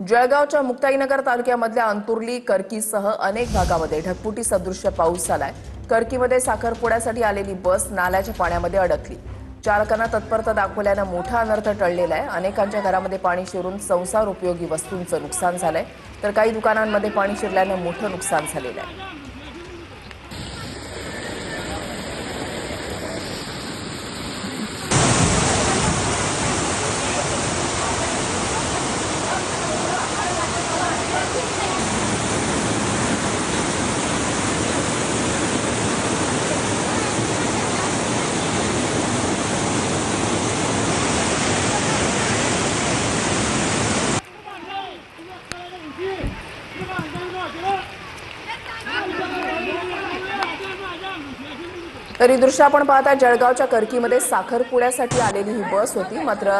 जळगावच्या मुक्ताईनगर तालुक्यामधल्या अंतुर्ली करकीसह अनेक भागामध्ये ढगफुटी सदृश पाऊस झालाय। करकीमध्ये साखरपुड्यासाठी आलेली बस नाल्याच्या पाण्यामध्ये अडकली। चालकांना तत्परता दाखवल्यानं मोठा अनर्थ टळलेला आहे। अनेकांच्या घरामध्ये पाणी शिरून संसार उपयोगी वस्तूंचं नुकसान झालंय, तर काही दुकानांमध्ये पाणी शिरल्यानं मोठं नुकसान झालेलं आहे। तर ही दृश्य आपण पाहता जळगावच्या करकीमध्ये साखरपुड्यासाठी आलेली ही बस होती। मात्र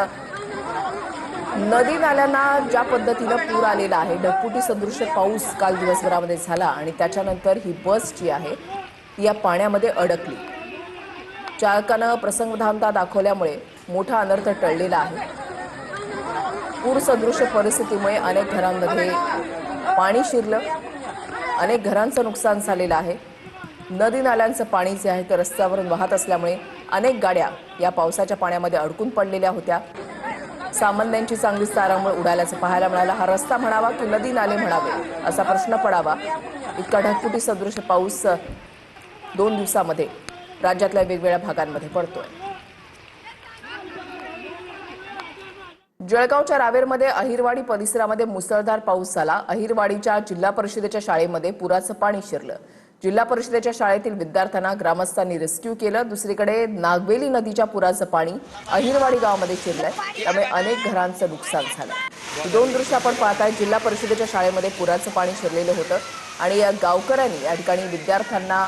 नदी नाल्यांना ज्या पद्धतीने पूर आलेला आहे, ढगफुटी सदृश पाऊस काल दिवसभरामध्ये झाला आणि त्याच्यानंतर ही बस जी आहे ती या पाण्यामध्ये अडकली। चालकानं प्रसंगवधानता दाखवल्यामुळे मोठा अनर्थ टळलेला आहे। पूर सदृश परिस्थितीमुळे अनेक घरांमध्ये पाणी शिरलं, अनेक घरांचं नुकसान झालेलं आहे। नदी नाल्यांचं पाणी जे आहे ते रस्त्यावरून वाहत असल्यामुळे अनेक गाड्या या पावसाच्या पाण्यामध्ये अडकून पडलेल्या होत्या। सामान्यांची चांगलीच तारांबळ उडाल्याचं पाहायला मिळालं। हा रस्ता म्हणावा की नदी नाले म्हणावे असा प्रश्न पडावा, इतका ढगफुटी सदृश पाऊस 2 दिवसामध्ये राज्यातल्या वेगवेगळ्या भागांमध्ये पडतोय। जळगावच्या रावेरमध्ये अहिरवाडी परिसरामध्ये मुसळधार पाऊस झाला। अहिरवाडीच्या जिल्हा परिषदेच्या शाळेमध्ये पुराचं पाणी शिरलं। जिल्हा परिषदेच्या शाळेतील विद्यार्थ्यांना ग्रामस्थांनी रेस्क्यू केलं। दुसरीकडे नागवेली नदीच्या पुराचं पाणी अहिरवाडी गावामध्ये शिरलंय, त्यामुळे अनेक घरांचं नुकसान झालंय। 2 दृश्य आपण पाहताय। जिल्हा परिषदेच्या शाळेमध्ये पुराचं पाणी शिरलेलं होतं आणि या गावकऱ्यांनी या ठिकाणी विद्यार्थ्यांना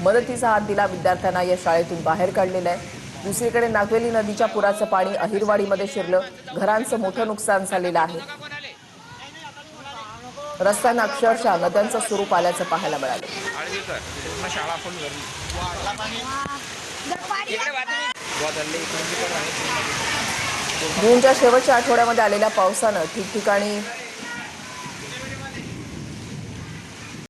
मदतीचा हात दिला, विद्यार्थ्यांना या शाळेतून बाहेर काढलेलं आहे। दुसरीकडे नागवेली नदीच्या पुराचं पाणी अहिरवाडीमध्ये शिरलं, घरांचं मोठं नुकसान झालेलं आहे। रस्त्यांना अक्षरशः नद्यांचं स्वरूप आल्याचं पाहायला मिळालं। जूनच्या शेवटच्या आठवड्यामध्ये आलेल्या पावसानं ठिकठिकाणी